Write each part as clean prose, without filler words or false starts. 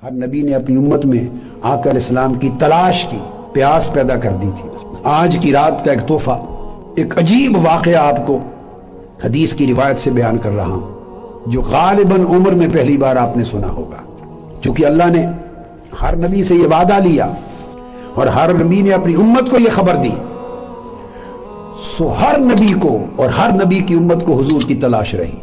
ہر نبی نے اپنی امت میں آقا علیہ السلام کی تلاش کی، پیاس پیدا کر دی تھی۔ آج کی رات کا ایک تحفہ، ایک عجیب واقعہ آپ کو حدیث کی روایت سے بیان کر رہا ہوں، جو غالباً عمر میں پہلی بار آپ نے سنا ہوگا، چونکہ اللہ نے ہر نبی سے یہ وعدہ لیا اور ہر نبی نے اپنی امت کو یہ خبر دی، سو ہر نبی کو اور ہر نبی کی امت کو حضور کی تلاش رہی،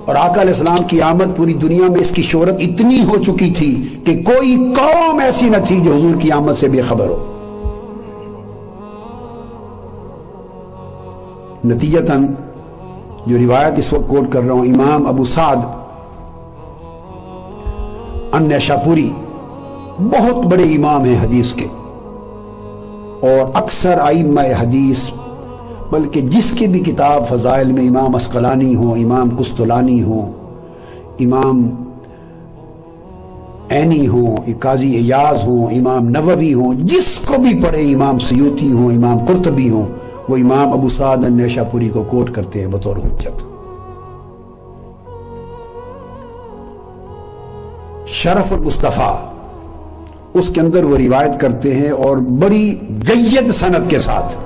اور آقا علیہ السلام کی آمد پوری دنیا میں اس کی شہرت اتنی ہو چکی تھی کہ کوئی قوم ایسی نہ تھی جو حضور کی آمد سے بے خبر ہو۔ نتیجتاً جو روایت اس وقت کوٹ کر رہا ہوں، امام ابو سعد النیشاپوری بہت بڑے امام ہیں حدیث کے، اور اکثر ائمہ حدیث، بلکہ جس کی بھی کتاب فضائل میں امام عسقلانی ہوں، امام قسطلانی ہوں، امام عینی ہوں، قاضی ایاز ہوں، امام نووی ہوں، جس کو بھی پڑھے، امام سیوطی ہوں، امام قرطبی ہوں، وہ امام ابو سعد النیشاپوری کو کوٹ کرتے ہیں بطور حجت۔ شرف المصطفیٰ اس کے اندر وہ روایت کرتے ہیں، اور بڑی جید سند کے ساتھ،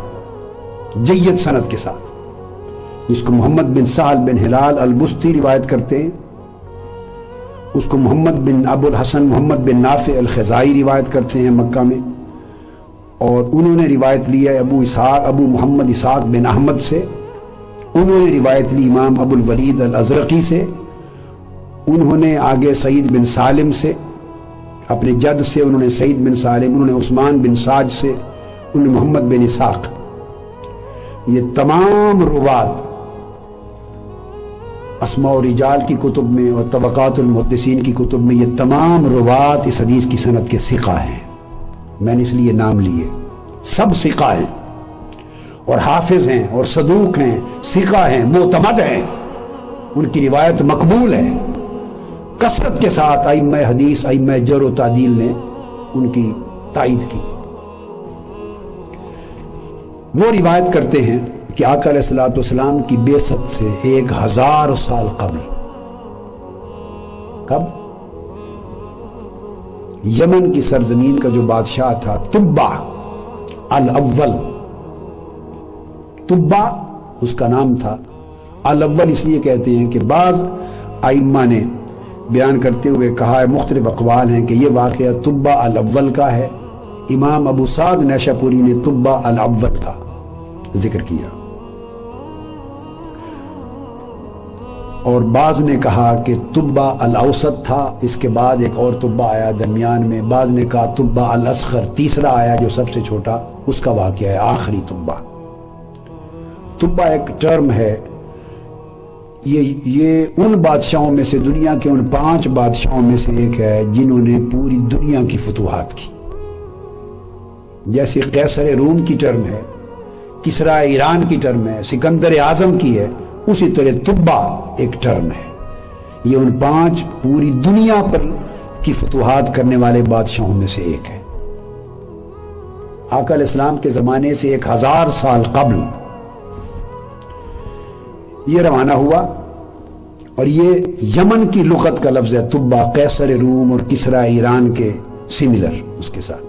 جید سند کے ساتھ، اس کو محمد بن سہل بن ہلال البستی روایت کرتے ہیں، اس کو محمد بن ابو الحسن محمد بن نافع الخزائی روایت کرتے ہیں مکہ میں، اور انہوں نے روایت لی ہے ابو محمد اسحاق بن احمد سے، انہوں نے روایت لی امام ابو الولید الازرقی سے، انہوں نے آگے سعید بن سالم سے، اپنے جد سے انہوں نے سعید بن سالم، انہوں نے عثمان بن ساج سے، انہوں نے محمد بن اسحاق۔ یہ تمام روات اسماء و رجال کی کتب میں اور طبقات المحدثین کی کتب میں یہ تمام روات اس حدیث کی سند کے ثقہ ہیں، میں نے اس لیے نام لیے، سب ثقہ ہیں اور حافظ ہیں اور صدوق ہیں، ثقہ ہیں، معتمد ہیں، ان کی روایت مقبول ہے، کثرت کے ساتھ ائمہ حدیث، ائمہ جرح و تعدیل نے ان کی تائید کی۔ وہ روایت کرتے ہیں کہ آقا علیہ السلام کی بعثت سے 1000 سال قبل، کب؟ یمن کی سرزمین کا جو بادشاہ تھا تبع الاول، تبع اس کا نام تھا، الاول اس لیے کہتے ہیں کہ بعض ائمہ نے بیان کرتے ہوئے کہا ہے، مختلف اقوال ہیں کہ یہ واقعہ تبع الاول کا ہے، امام ابو سعد نیشاپوری نے تبع الاول کا ذکر کیا، اور بعض نے کہا کہ تبع الاوسط تھا، اس کے بعد ایک اور تبع آیا درمیان میں، بعض نے کہا تبع الاصغر تیسرا آیا جو سب سے چھوٹا، اس کا واقعہ ہے آخری تبع۔ تبع ایک ٹرم ہے، یہ ان بادشاہوں میں سے، دنیا کے ان 5 بادشاہوں میں سے ایک ہے جنہوں نے پوری دنیا کی فتوحات کی۔ جیسے قیصر روم کی ٹرم ہے، کسریٰ ایران کی ٹرم ہے، سکندر اعظم کی ہے، اسی طرح تبع ایک ٹرم ہے۔ یہ ان 5 پوری دنیا پر کی فتوحات کرنے والے بادشاہوں میں سے ایک ہے۔ آقا علیہ السلام کے زمانے سے 1000 سال قبل یہ روانہ ہوا، اور یہ یمن کی لغت کا لفظ ہے تبع، قیصر روم اور کسریٰ ایران کے سملر اس کے ساتھ۔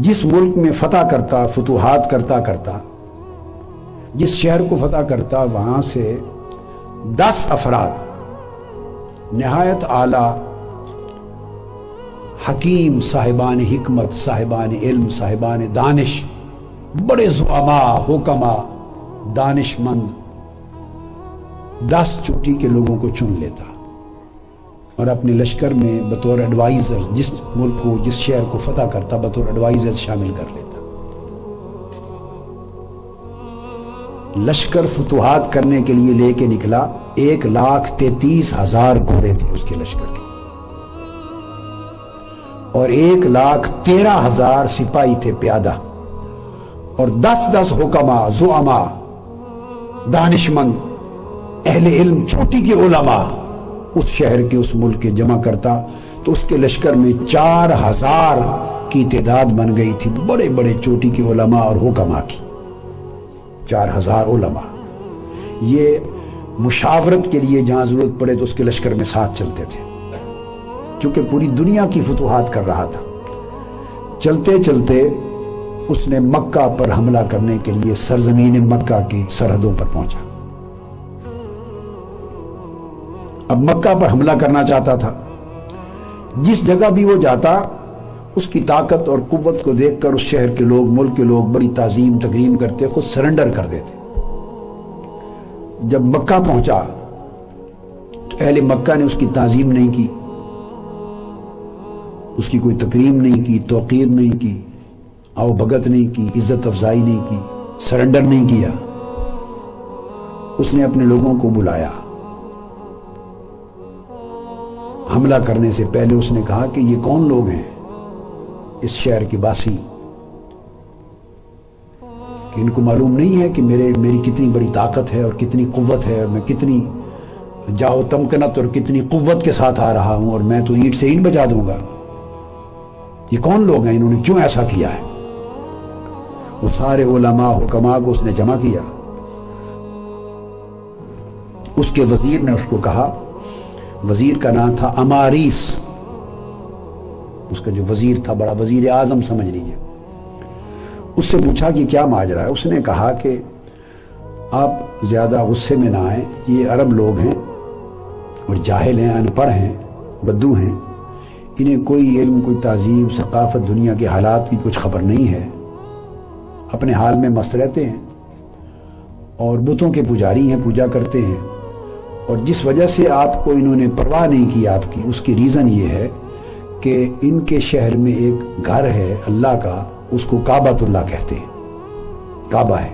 جس ملک میں فتح کرتا، فتوحات کرتا، جس شہر کو فتح کرتا، وہاں سے 10 افراد نہایت اعلیٰ، حکیم، صاحبان حکمت، صاحبان علم، صاحبان دانش، بڑے زعماء، حکماء، دانش مند، 10 چوٹی کے لوگوں کو چن لیتا اور اپنے لشکر میں بطور ایڈوائزر، جس ملک کو، جس شہر کو فتح کرتا، بطور ایڈوائزر شامل کر لیتا۔ لشکر فتوحات کرنے کے لیے لے کے نکلا، 1,33,000 گھوڑے تھے اس کے لشکر کے، اور 1,13,000 سپاہی تھے پیادہ، اور 10 حکماء، زعماء، دانشمند، اہل علم، چوٹی کے علماء اس شہر کے، اس ملک کے جمع کرتا، تو اس کے لشکر میں 4,000 کی تعداد بن گئی تھی، بڑے بڑے چوٹی کے علماء اور حکماء کی، 4,000 علماء۔ یہ مشاورت کے لیے جہاں ضرورت پڑے تو اس کے لشکر میں ساتھ چلتے تھے، چونکہ پوری دنیا کی فتوحات کر رہا تھا۔ چلتے چلتے اس نے مکہ پر حملہ کرنے کے لیے سرزمین مکہ کی سرحدوں پر پہنچا۔ اب مکہ پر حملہ کرنا چاہتا تھا، جس جگہ بھی وہ جاتا اس کی طاقت اور قوت کو دیکھ کر اس شہر کے لوگ، ملک کے لوگ بڑی تعظیم تکریم کرتے، خود سرنڈر کر دیتے۔ جب مکہ پہنچا تو اہل مکہ نے اس کی تعظیم نہیں کی، اس کی کوئی تکریم نہیں کی، توقیر نہیں کی، آؤ بھگت نہیں کی، عزت افزائی نہیں کی، سرنڈر نہیں کیا۔ اس نے اپنے لوگوں کو بلایا۔ حملہ کرنے سے پہلے اس نے کہا کہ یہ کون لوگ ہیں اس شہر کے باسی، کہ ان کو معلوم نہیں ہے کہ میری کتنی بڑی طاقت ہے اور کتنی قوت ہے، اور میں کتنی جاؤ تمکنت اور کتنی قوت کے ساتھ آ رہا ہوں، اور میں تو اینٹ سے اینٹ بجا دوں گا۔ یہ کون لوگ ہیں، انہوں نے کیوں ایسا کیا ہے؟ وہ سارے علماء حکماء کو اس نے جمع کیا۔ اس کے وزیر نے اس کو کہا، وزیر کا نام تھا اماریس، اس کا جو وزیر تھا بڑا وزیر اعظم سمجھ لیجیے۔ اس سے پوچھا کہ کیا ماجرا ہے؟ اس نے کہا کہ آپ زیادہ غصے میں نہ آئیں، یہ عرب لوگ ہیں اور جاہل ہیں، ان پڑھ ہیں، بدو ہیں، انہیں کوئی علم، کوئی تہذیب، ثقافت، دنیا کے حالات کی کچھ خبر نہیں ہے، اپنے حال میں مست رہتے ہیں اور بتوں کے پجاری ہیں، پوجا کرتے ہیں، اور جس وجہ سے آپ کو انہوں نے پرواہ نہیں کی آپ کی، اس کی ریزن یہ ہے کہ ان کے شہر میں ایک گھر ہے اللہ کا، اس کو کعبۃ اللہ کہتے ہیں، کعبہ ہے،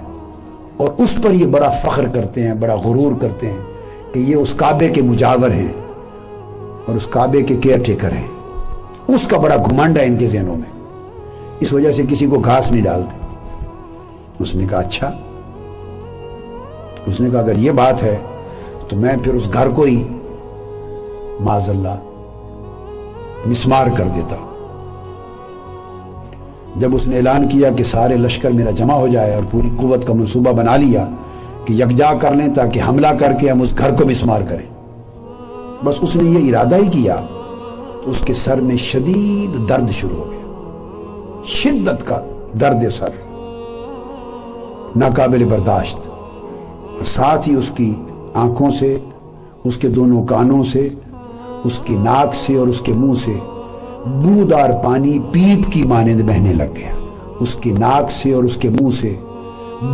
اور اس پر یہ بڑا فخر کرتے ہیں، بڑا غرور کرتے ہیں کہ یہ اس کعبے کے مجاور ہیں اور اس کعبے کے کیئر ٹیکر ہیں۔ اس کا بڑا گھمنڈ ہے ان کے ذہنوں میں، اس وجہ سے کسی کو گھاس نہیں ڈالتے۔ اس نے کہا اچھا، اس نے کہا اگر یہ بات ہے تو میں پھر اس گھر کو ہی معاذ اللہ مسمار کر دیتا ہوں۔ جب اس نے اعلان کیا کہ سارے لشکر میرا جمع ہو جائے اور پوری قوت کا منصوبہ بنا لیا کہ یکجا کر لیں تاکہ حملہ کر کے ہم اس گھر کو مسمار کریں، بس اس نے یہ ارادہ ہی کیا تو اس کے سر میں شدید درد شروع ہو گیا، شدت کا درد سر ناقابل برداشت، اور ساتھ ہی اس کی آنکھوں سے، اس کے دونوں کانوں سے، اس کی ناک سے اور اس کے منہ سے بودار پانی پیپ کی مانند بہنے لگ گیا۔ اس کی ناک سے اور اس کے منہ سے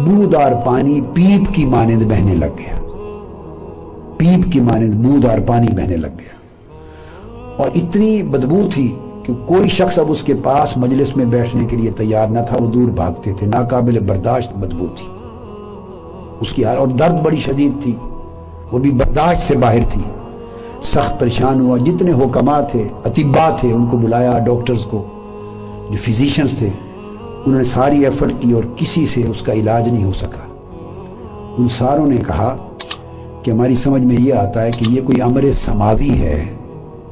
بودار پانی پیپ کی مانند بہنے لگ گیا، پیپ کی مانند بودار پانی بہنے لگ گیا، اور اتنی بدبو تھی کہ کوئی شخص اب اس کے پاس مجلس میں بیٹھنے کے لیے تیار نہ تھا، وہ دور بھاگتے تھے، ناقابل برداشت بدبو تھی اس کی، اور درد بڑی شدید تھی، وہ بھی برداشت سے باہر تھی، سخت پریشان ہوا۔ جتنے حکماء تھے، اطباء تھے، ان کو بلایا، ڈاکٹرز کو، جو فزیشنز تھے، انہوں نے ساری ایفرٹ کی اور کسی سے اس کا علاج نہیں ہو سکا۔ ان ساروں نے کہا کہ ہماری سمجھ میں یہ آتا ہے کہ یہ کوئی امر سماوی ہے،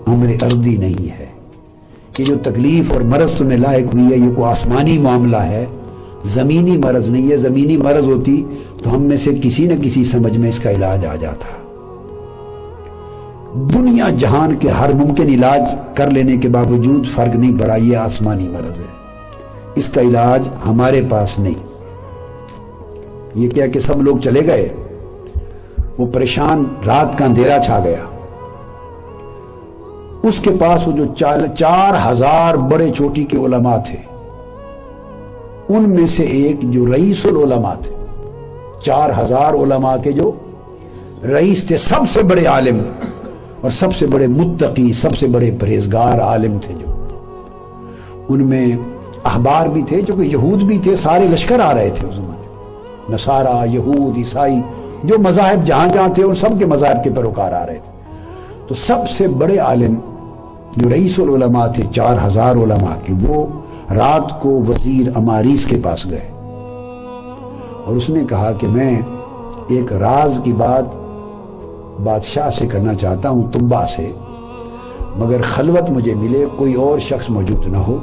امر ارضی نہیں ہے، یہ جو تکلیف اور مرض تمہیں لاحق ہوئی ہے یہ کوئی آسمانی معاملہ ہے، زمینی مرض نہیں ہے۔ زمینی مرض ہوتی تو ہم میں سے کسی نہ کسی سمجھ میں اس کا علاج آ جاتا۔ دنیا جہان کے ہر ممکن علاج کر لینے کے باوجود فرق نہیں پڑا، یہ آسمانی مرض ہے، اس کا علاج ہمارے پاس نہیں۔ یہ کیا کہ سب لوگ چلے گئے، وہ پریشان، رات کا اندھیرا چھا گیا۔ اس کے پاس وہ جو 4000 بڑے چوٹی کے علماء تھے، ان میں سے ایک جو رئیس العلماء تھے، 4000 علماء کے جو رئیس تھے، سب سے بڑے عالم اور سب سے بڑے متقی، سب سے بڑے پرہیزگار عالم تھے، جو ان میں احبار بھی تھے، جو کہ یہود بھی تھے، سارے لشکر آ رہے تھے اس زمانے، نصارہ، یہود، عیسائی، جو مذاہب جہاں جہاں تھے ان سب کے مذاہب کے پیروکار آ رہے تھے۔ تو سب سے بڑے عالم جو رئیس العلماء تھے 4000 علماء کے، وہ رات کو وزیر اماریس کے پاس گئے اور اس نے کہا کہ میں ایک راز کی بات بادشاہ سے کرنا چاہتا ہوں، تبا سے، مگر خلوت مجھے ملے، کوئی اور شخص موجود نہ ہو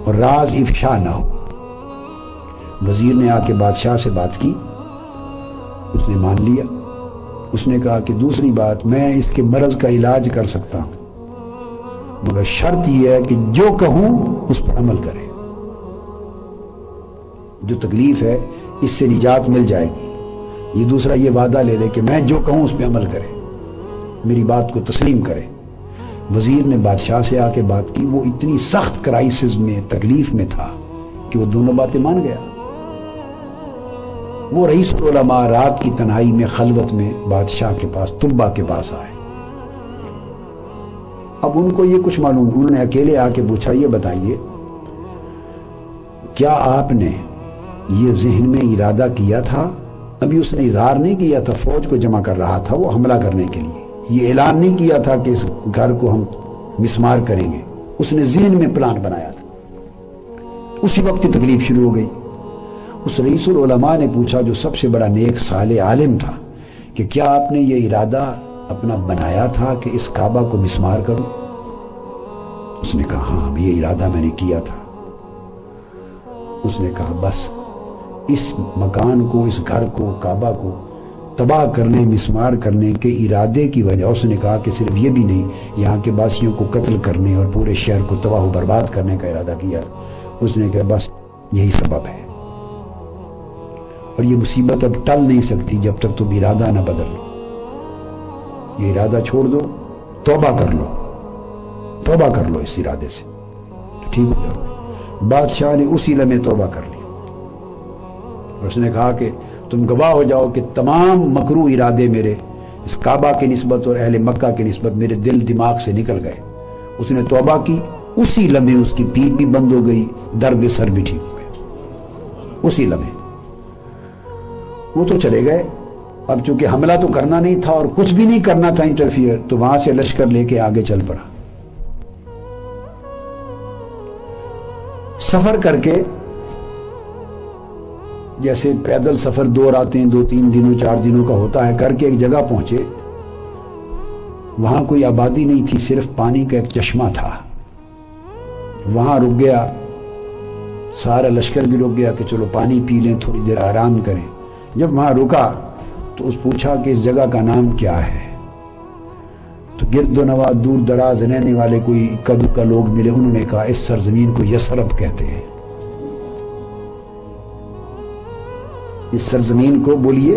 اور راز افشا نہ ہو۔ وزیر نے آ کے بادشاہ سے بات کی، اس نے مان لیا، اس نے کہا کہ دوسری بات، میں اس کے مرض کا علاج کر سکتا ہوں، مگر شرط یہ ہے کہ جو کہوں اس پر عمل کرے، جو تکلیف ہے اس سے نجات مل جائے گی۔ یہ دوسرا یہ وعدہ لے لے کہ میں جو کہوں اس پہ عمل کرے، میری بات کو تسلیم کرے۔ وزیر نے بادشاہ سے آ کے بات کی، وہ اتنی سخت کرائسس میں، تکلیف میں تھا کہ وہ دونوں باتیں مان گیا۔ وہ رئیس العلماء رات کی تنہائی میں، خلوت میں بادشاہ کے پاس، طبا کے پاس آئے۔ اب ان کو یہ کچھ معلوم، انہوں نے اکیلے آ کے پوچھا، یہ بتائیے کیا آپ نے یہ ذہن میں ارادہ کیا تھا؟ ابھی اس نے اظہار نہیں کیا تھا، فوج کو جمع کر رہا تھا وہ حملہ کرنے کے لیے، یہ اعلان نہیں کیا تھا کہ اس گھر کو ہم مسمار کریں گے، اس نے ذہن میں پلان بنایا تھا۔ اسی وقت کی تکلیف شروع ہو گئی۔ اس رئیس العلماء نے پوچھا، جو سب سے بڑا نیک صالح عالم تھا، کہ کیا آپ نے یہ ارادہ اپنا بنایا تھا کہ اس کعبہ کو مسمار کروں؟ اس نے کہا ہاں، یہ ارادہ میں نے کیا تھا۔ اس نے کہا بس اس مکان کو، اس گھر کو، کعبہ کو تباہ کرنے، مسمار کرنے کے ارادے کی وجہ، اس نے کہا کہ صرف یہ بھی نہیں، یہاں کے باسیوں کو قتل کرنے اور پورے شہر کو تباہ و برباد کرنے کا ارادہ کیا۔ اس نے کہا بس یہی سبب ہے، اور یہ مصیبت اب ٹل نہیں سکتی جب تک تم ارادہ نہ بدل لو۔ یہ ارادہ چھوڑ دو، توبہ کر لو، توبہ کر لو اس ارادے سے، تو ٹھیک ہو جاؤ۔ بادشاہ نے اسی لمحے توبہ کر لی، اور اس نے کہا کہ تم گواہ ہو جاؤ کہ تمام مکروہ ارادے میرے اس کعبہ کی نسبت اور اہل مکہ کی نسبت میرے دل دماغ سے نکل گئے۔ اس نے توبہ کی، اسی لمحے اس کی پیٹ بھی بند ہو گئی، درد سر بھی ٹھیک ہو گیا اسی لمحے۔ وہ تو چلے گئے، اب چونکہ حملہ تو کرنا نہیں تھا اور کچھ بھی نہیں کرنا تھا انٹرفیئر، تو وہاں سے لشکر لے کے آگے چل پڑا۔ سفر کر کے، جیسے پیدل سفر 2 راتیں 2-3 دنوں 4 دنوں کا ہوتا ہے، کر کے ایک جگہ پہنچے، وہاں کوئی آبادی نہیں تھی، صرف پانی کا ایک چشمہ تھا۔ وہاں رک گیا، سارا لشکر بھی رک گیا کہ چلو پانی پی لیں، تھوڑی دیر آرام کریں۔ جب وہاں رکا تو اس پوچھا کہ اس جگہ کا نام کیا ہے؟ تو گرد و نواح دور دراز رہنے والے کوئی اکا دکا لوگ ملے، انہوں نے کہا اس سرزمین کو یثرب کہتے ہیں، اس سرزمین کو بولیے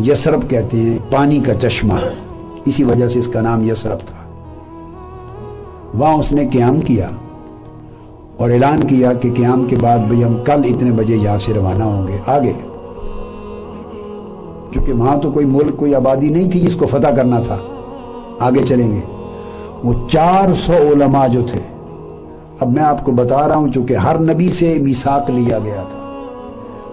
یثرب کہتے ہیں، پانی کا چشمہ، اسی وجہ سے اس کا نام یثرب تھا۔ وہاں اس نے قیام کیا اور اعلان کیا کہ قیام کے بعد بھئی ہم کل اتنے بجے یہاں سے روانہ ہوں گے آگے، چونکہ وہاں تو کوئی ملک، کوئی آبادی نہیں تھی جس کو فتح کرنا تھا، آگے چلیں گے۔ وہ 400 علماء جو تھے، اب میں آپ کو بتا رہا ہوں چونکہ ہر نبی سے میثاق لیا گیا تھا،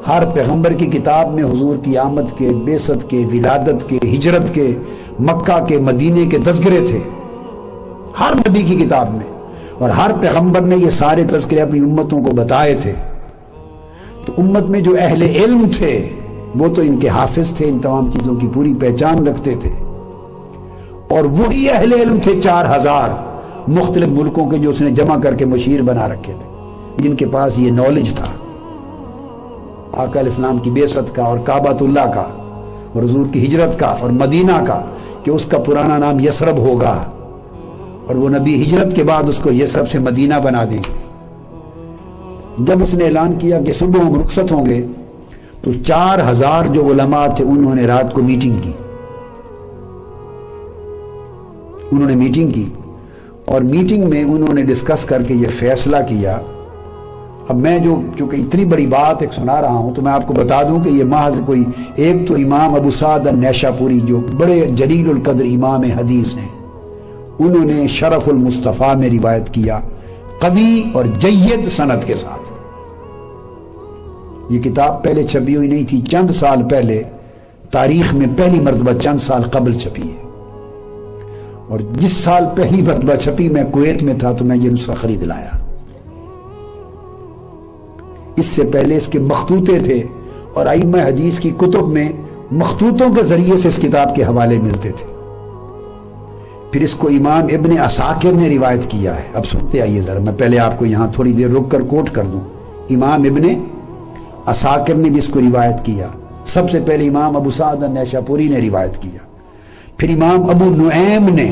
ہر پیغمبر کی کتاب میں حضور کی آمد کے، بعثت کے، ولادت کے، ہجرت کے، مکہ کے، مدینے کے تذکرے تھے، ہر نبی کی کتاب میں، اور ہر پیغمبر نے یہ سارے تذکرے اپنی امتوں کو بتائے تھے۔ تو امت میں جو اہل علم تھے وہ تو ان کے حافظ تھے، ان تمام چیزوں کی پوری پہچان رکھتے تھے، اور وہی اہل علم تھے 4000 مختلف ملکوں کے جو اس نے جمع کر کے مشیر بنا رکھے تھے، جن کے پاس یہ نالج تھا آقا علیہ السلام کی بعثت کا اور کعبۃ اللہ کا اور حضور کی ہجرت کا اور مدینہ کا، کہ اس کا پرانا نام یثرب ہوگا، اور وہ نبی ہجرت کے بعد اس کو یثرب سے مدینہ بنا دیں۔ جب اس نے اعلان کیا کہ صبح ہم رخصت ہوں گے، تو 4000 جو علماء تھے انہوں نے رات کو میٹنگ کی، انہوں نے میٹنگ کی، اور میٹنگ میں انہوں نے ڈسکس کر کے یہ فیصلہ کیا۔ اب میں جو چونکہ اتنی بڑی بات ایک سنا رہا ہوں، تو میں آپ کو بتا دوں کہ یہ محض کوئی ایک تو امام ابو سعد النیشاپوری جو بڑے جلیل القدر امام حدیث ہیں، انہوں نے شرف المصطفیٰ میں روایت کیا، قوی اور جید سند کے ساتھ۔ یہ کتاب پہلے چھپی ہوئی نہیں تھی، چند سال پہلے تاریخ میں پہلی مرتبہ چند سال قبل چھپی ہے، اور جس سال پہلی مرتبہ چھپی میں کویت میں تھا، تو میں یہ نسخہ خرید لایا۔ اس سے پہلے اس کے مخطوطے تھے، اور ائمہ حدیث کی کتب میں مخطوطوں کے ذریعے سے اس کتاب کے حوالے ملتے تھے۔ پھر اس کو امام ابن عساکر نے روایت کیا ہے۔ اب سنتے آئیے ذرا، میں پہلے آپ کو یہاں تھوڑی دیر رک کر کوٹ کر دوں۔ امام ابن عساکر نے بھی اس کو روایت کیا، سب سے پہلے امام ابو سعد نیشاپوری نے روایت کیا، پھر امام ابو نعیم نے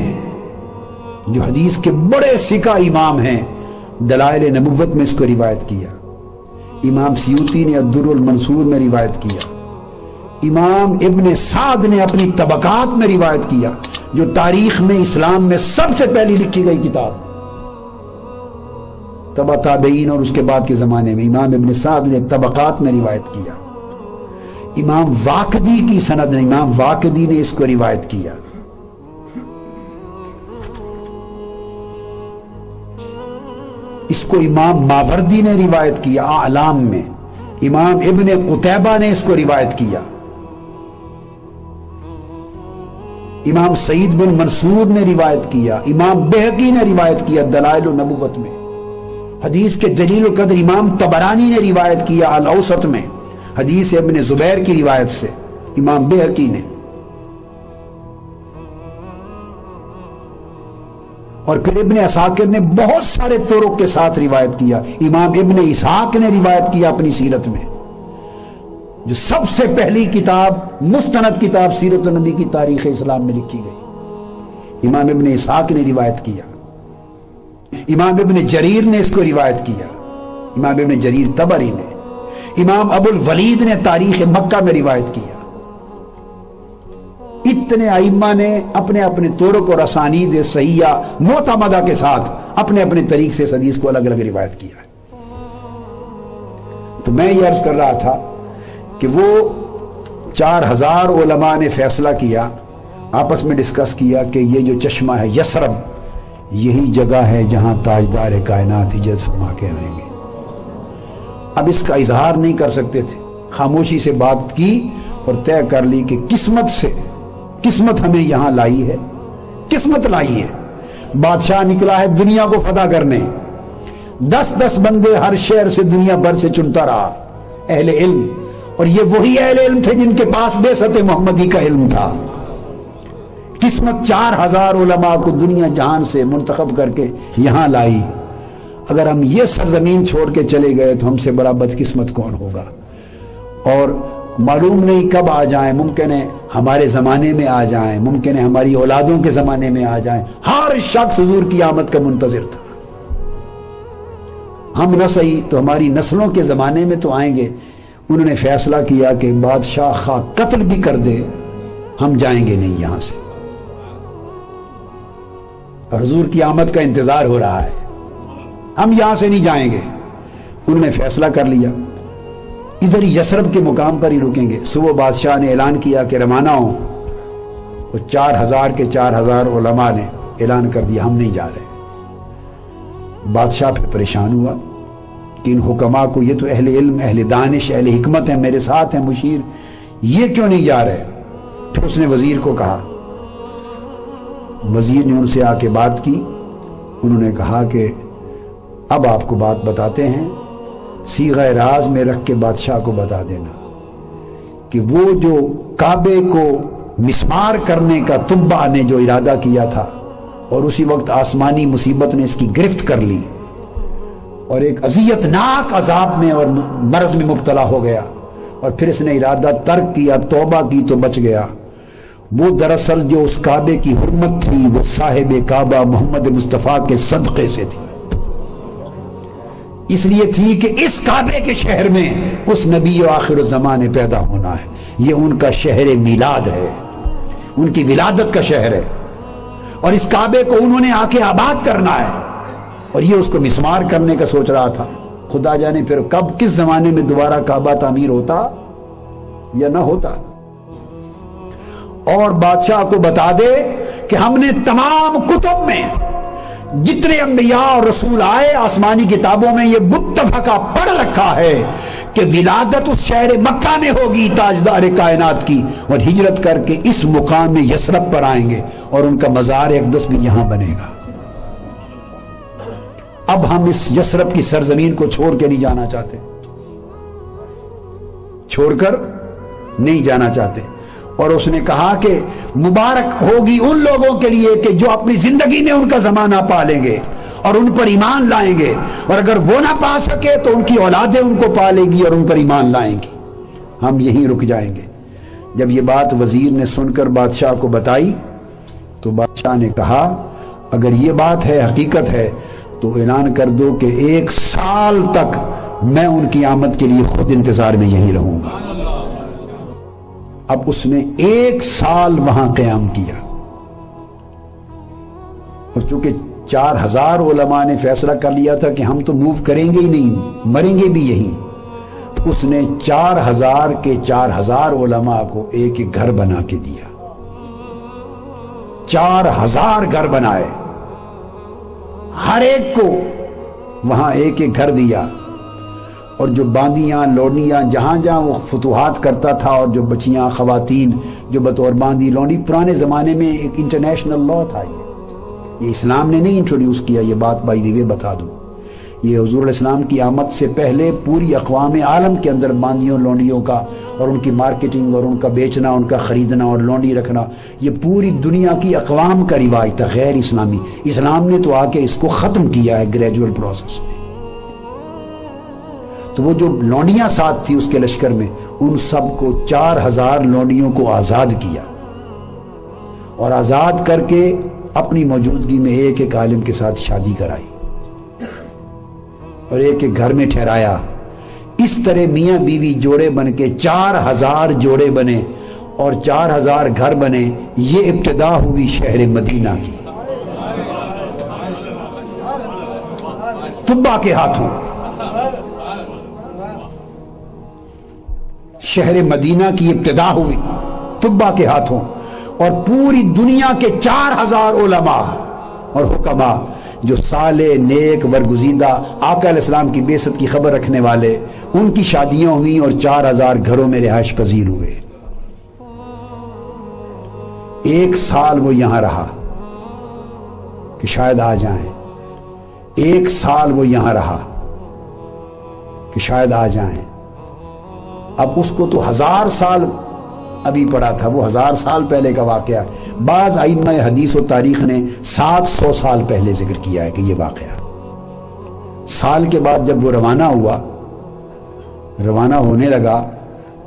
جو حدیث کے بڑے ثقہ امام ہیں دلائل نبوت میں اس کو روایت کیا، امام سیوطی نے الدر المنصور میں روایت کیا، امام ابن سعد نے اپنی طبقات میں روایت کیا، جو تاریخ میں اسلام میں سب سے پہلی لکھی گئی کتاب تبع تابعین اور اس کے بعد کے زمانے میں امام ابن سعد نے طبقات میں روایت کیا، امام واقدی کی سند نے، امام واقدی نے اس کو روایت کیا، اس کو امام ماوردی نے روایت کیا اعلام میں، امام ابن قتیبہ نے اس کو روایت کیا، امام سعید بن منصور نے روایت کیا، امام بہقی نے روایت کیا دلائل النبوت میں، حدیث کے جلیل القدر امام طبرانی نے روایت کیا الاوسط میں، حدیث ابن زبیر کی روایت سے امام بہقی نے، اور پھر ابن اساکر نے بہت سارے طرق کے ساتھ روایت کیا، امام ابن اسحاق نے روایت کیا اپنی سیرت میں، جو سب سے پہلی کتاب مستند کتاب سیرت النبی کی تاریخ اسلام میں لکھی گئی، امام ابن اسحاق نے روایت کیا، امام ابن جریر نے اس کو روایت کیا، امام ابن جریر طبری نے، امام ابو الولید نے تاریخ مکہ میں روایت کیا، اتنے ائمہ نے اپنے اپنے طرق اور اسانید صحیحہ معتمدہ کے ساتھ اپنے اپنے طریق سے اس حدیث کو الگ الگ روایت کیا ہے۔ تو میں یہ عرض کر رہا تھا کہ وہ 4000 علماء نے فیصلہ کیا، آپس میں ڈسکس کیا کہ یہ جو چشمہ ہے یثرب، یہی جگہ ہے جہاں تاجدار کائنات ہجرت فرما کے آئیں گے۔ اب اس کا اظہار نہیں کر سکتے تھے، خاموشی سے بات کی اور طے کر لی کہ قسمت ہمیں یہاں لائی ہے، قسمت لائی ہے، بادشاہ نکلا ہے دنیا کو فتح کرنے، 10 بندے ہر شہر سے دنیا بھر سے چنتا رہا، اہل علم، اور یہ وہی اہل علم تھے جن کے پاس بعثت محمدی کا علم تھا۔ قسمت 4000 علماء کو دنیا جہان سے منتخب کر کے یہاں لائی۔ اگر ہم یہ سرزمین چھوڑ کے چلے گئے تو ہم سے بڑا بدقسمت کون ہوگا، اور معلوم نہیں کب آ جائیں، ممکن ہے ہمارے زمانے میں آ جائیں، ممکن ہے ہماری اولادوں کے زمانے میں آ جائیں، ہر شخص حضور کی آمد کا منتظر تھا۔ ہم نہ صحیح تو ہماری نسلوں کے زمانے میں تو آئیں گے۔ انہوں نے فیصلہ کیا کہ بادشاہ خواہ قتل بھی کر دے ہم جائیں گے نہیں یہاں سے، اور حضور کی آمد کا انتظار ہو رہا ہے، ہم یہاں سے نہیں جائیں گے۔ انہوں نے فیصلہ کر لیا ادھر ہی یثرب کے مقام پر ہی رکیں گے۔ صبح بادشاہ نے اعلان کیا کہ روانہ ہوں، وہ 4000 کے 4000 علماء نے اعلان کر دیا ہم نہیں جا رہے۔ بادشاہ پھر پریشان ہوا کہ ان حکماء کو، یہ تو اہل علم، اہل دانش، اہل حکمت ہیں، میرے ساتھ ہیں مشیر، یہ کیوں نہیں جا رہے؟ پھر اس نے وزیر کو کہا، وزیر نے ان سے آ کے بات کی، انہوں نے کہا کہ اب آپ کو بات بتاتے ہیں، صیغہ راز میں رکھ کے بادشاہ کو بتا دینا کہ وہ جو کعبے کو مسمار کرنے کا تبع نے جو ارادہ کیا تھا، اور اسی وقت آسمانی مصیبت نے اس کی گرفت کر لی اور ایک اذیت ناک عذاب میں اور مرض میں مبتلا ہو گیا، اور پھر اس نے ارادہ ترک کیا، توبہ کی تو بچ گیا۔ وہ دراصل جو اس کعبے کی حرمت تھی وہ صاحب کعبہ محمد مصطفیٰ کے صدقے سے تھی، اس لیے تھی کہ اس کعبے کے شہر میں اس نبی و آخر الزمان پیدا ہونا ہے، یہ ان کا شہر میلاد ہے، ان کی ولادت کا شہر ہے، اور اس کعبے کو انہوں نے آ کے آباد کرنا ہے، اور یہ اس کو مسمار کرنے کا سوچ رہا تھا۔ خدا جانے پھر کب کس زمانے میں دوبارہ کعبہ تعمیر ہوتا یا نہ ہوتا۔ اور بادشاہ کو بتا دے کہ ہم نے تمام کتب میں جتنے انبیاء اور رسول آئے آسمانی کتابوں میں یہ متفقہ پڑھ رکھا ہے کہ ولادت اس شہر مکہ میں ہوگی تاجدار کائنات کی، اور ہجرت کر کے اس مقام میں یثرب پر آئیں گے، اور ان کا مزار اقدس بھی یہاں بنے گا۔ اب ہم اس یثرب کی سرزمین کو چھوڑ کے نہیں جانا چاہتے، چھوڑ کر نہیں جانا چاہتے۔ اور اس نے کہا کہ مبارک ہوگی ان لوگوں کے لیے کہ جو اپنی زندگی میں ان کا زمانہ پالیں گے اور ان پر ایمان لائیں گے، اور اگر وہ نہ پا سکے تو ان کی اولادیں ان کو پالے گی اور ان پر ایمان لائیں گی۔ ہم یہیں رک جائیں گے۔ جب یہ بات وزیر نے سن کر بادشاہ کو بتائی تو بادشاہ نے کہا اگر یہ بات ہے، حقیقت ہے، تو اعلان کر دو کہ 1 سال تک میں ان کی آمد کے لیے خود انتظار میں یہیں رہوں گا۔ اب اس نے 1 سال وہاں قیام کیا، اور چونکہ 4000 علماء نے فیصلہ کر لیا تھا کہ ہم تو موو کریں گے ہی نہیں، مریں گے بھی یہیں، اس نے 4000 کے 4000 علماء کو ایک ایک گھر بنا کے دیا۔ 4000 گھر بنائے، ہر ایک کو وہاں ایک ایک گھر دیا، اور جو باندیاں لونڈیاں جہاں جہاں وہ فتوحات کرتا تھا، اور جو بچیاں خواتین جو بطور باندی لونڈی، پرانے زمانے میں ایک انٹرنیشنل لا تھا، یہ اسلام نے نہیں انٹروڈیوس کیا، یہ بات بائی دی وے بتا دوں، یہ حضور علیہ السلام کی آمد سے پہلے پوری اقوام عالم کے اندر باندیوں لونڈیوں کا اور ان کی مارکیٹنگ اور ان کا بیچنا، ان کا خریدنا اور لونڈی رکھنا، یہ پوری دنیا کی اقوام کا رواج تھا، غیر اسلامی۔ اسلام نے تو آ کے اس کو ختم کیا ہے گریجول پروسیس میں۔ تو وہ جو لونڈیاں ساتھ تھی اس کے لشکر میں، ان سب کو 4000 لونڈیوں کو آزاد کیا، اور آزاد کر کے اپنی موجودگی میں ایک ایک عالم کے ساتھ شادی کرائی اور ایک ایک گھر میں ٹھہرایا۔ اس طرح میاں بیوی جوڑے بن کے 4000 جوڑے بنے اور 4000 گھر بنے۔ یہ ابتدا ہوئی شہر مدینہ کی، طبا کے ہاتھوں۔ شہر مدینہ کی ابتدا ہوئی طبا کے ہاتھوں، اور پوری دنیا کے 4000 علماء اور حکماء جو صالح نیک برگزیدہ آقا علیہ السلام کی بعثت کی خبر رکھنے والے، ان کی شادیاں ہوئیں اور 4000 گھروں میں رہائش پذیر ہوئے۔ 1 سال وہ یہاں رہا کہ شاید آ جائیں، 1 سال وہ یہاں رہا کہ شاید آ جائیں۔ اب اس کو تو 1000 سال ابھی پڑا تھا، وہ 1000 سال پہلے کا واقعہ۔ بعض ائمہ حدیث و تاریخ نے 700 سال پہلے ذکر کیا ہے کہ یہ واقعہ۔ سال کے بعد جب وہ روانہ ہوا، روانہ ہونے لگا،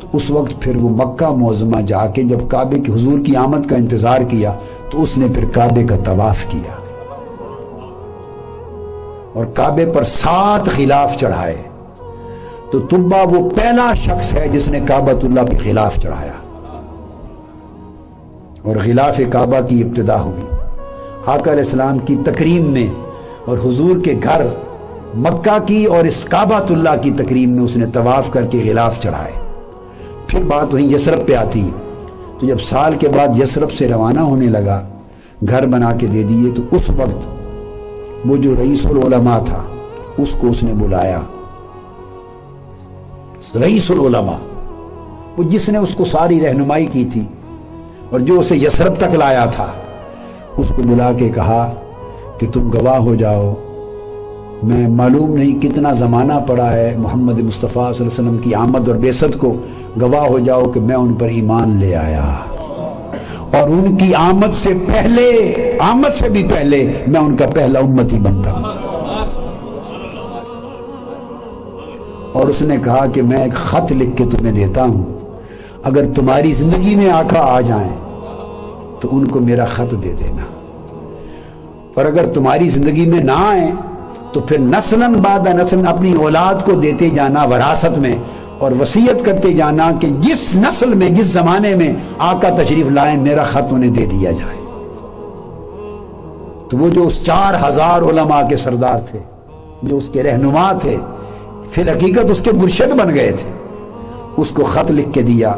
تو اس وقت پھر وہ مکہ معظمہ جا کے جب کعبے کی حضور کی آمد کا انتظار کیا، تو اس نے پھر کعبے کا طواف کیا اور کعبے پر 7 غلاف چڑھائے۔ تو طبا وہ پہلا شخص ہے جس نے کعبۃ اللہ پہ غلاف چڑھایا، اور غلاف کعبہ کی ابتدا ہوئی آقا علیہ السلام کی تکریم میں، اور حضور کے گھر مکہ کی اور اس کعبۃ اللہ کی تکریم میں اس نے طواف کر کے غلاف چڑھائے۔ پھر بات وہیں یثرب پہ آتی، تو جب سال کے بعد یثرب سے روانہ ہونے لگا، گھر بنا کے دے دیے، تو اس وقت وہ جو رئیس العلماء تھا اس کو اس نے بلایا، رئیس العلماء، وہ جس نے اس کو ساری رہنمائی کی تھی اور جو اسے یثرب تک لایا تھا، اس کو بلا کے کہا کہ تم گواہ ہو جاؤ، میں معلوم نہیں کتنا زمانہ پڑا ہے محمد مصطفیٰ صلی اللہ علیہ وسلم کی آمد اور بعثت کو، گواہ ہو جاؤ کہ میں ان پر ایمان لے آیا، اور ان کی آمد سے پہلے، آمد سے بھی پہلے میں ان کا پہلا امتی بنتا ہوں۔ اور اس نے کہا کہ میں ایک خط لکھ کے تمہیں دیتا ہوں، اگر تمہاری زندگی میں آقا آ جائیں تو ان کو میرا خط دے دینا، اور اگر تمہاری زندگی میں نہ آئیں تو پھر نسلاً بعد نسل اپنی اولاد کو دیتے جانا وراثت میں، اور وصیت کرتے جانا کہ جس نسل میں جس زمانے میں آقا تشریف لائیں میرا خط انہیں دے دیا جائے۔ تو وہ جو اس 4000 علماء کے سردار تھے، جو اس کے رہنما تھے، پھر حقیقت اس کے مرشد بن گئے تھے، اس کو خط لکھ کے دیا،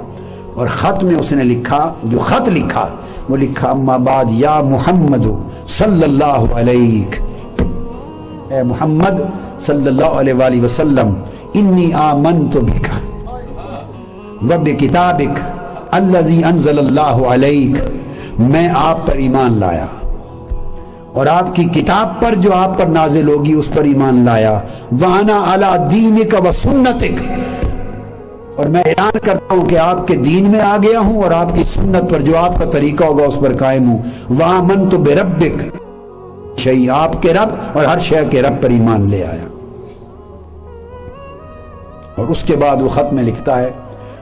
اور خط میں اس نے لکھا، جو خط لکھا وہ لکھا اما بعد یا محمد صلی اللہ علیہ، اے محمد صلی اللہ علیہ وآلہ وسلم، انی آمنت بک و بکتابک الذی انزل اللہ علیک، میں آپ پر ایمان لایا اور آپ کی کتاب پر جو آپ پر نازل ہوگی اس پر ایمان لایا، وَأَنَا عَلَىٰ دِينِكَ وَسُنَّتِكَ، اور میں اعلان کرتا ہوں کہ آپ کے دین میں آ گیا ہوں اور آپ کی سنت پر جو آپ کا طریقہ ہوگا اس پر قائم ہوں، وَآمَنْتُ بِرَبِّكَ، شيء آپ کے رب اور ہر شے کے رب پر ایمان لے آیا۔ اور اس کے بعد وہ خط میں لکھتا ہے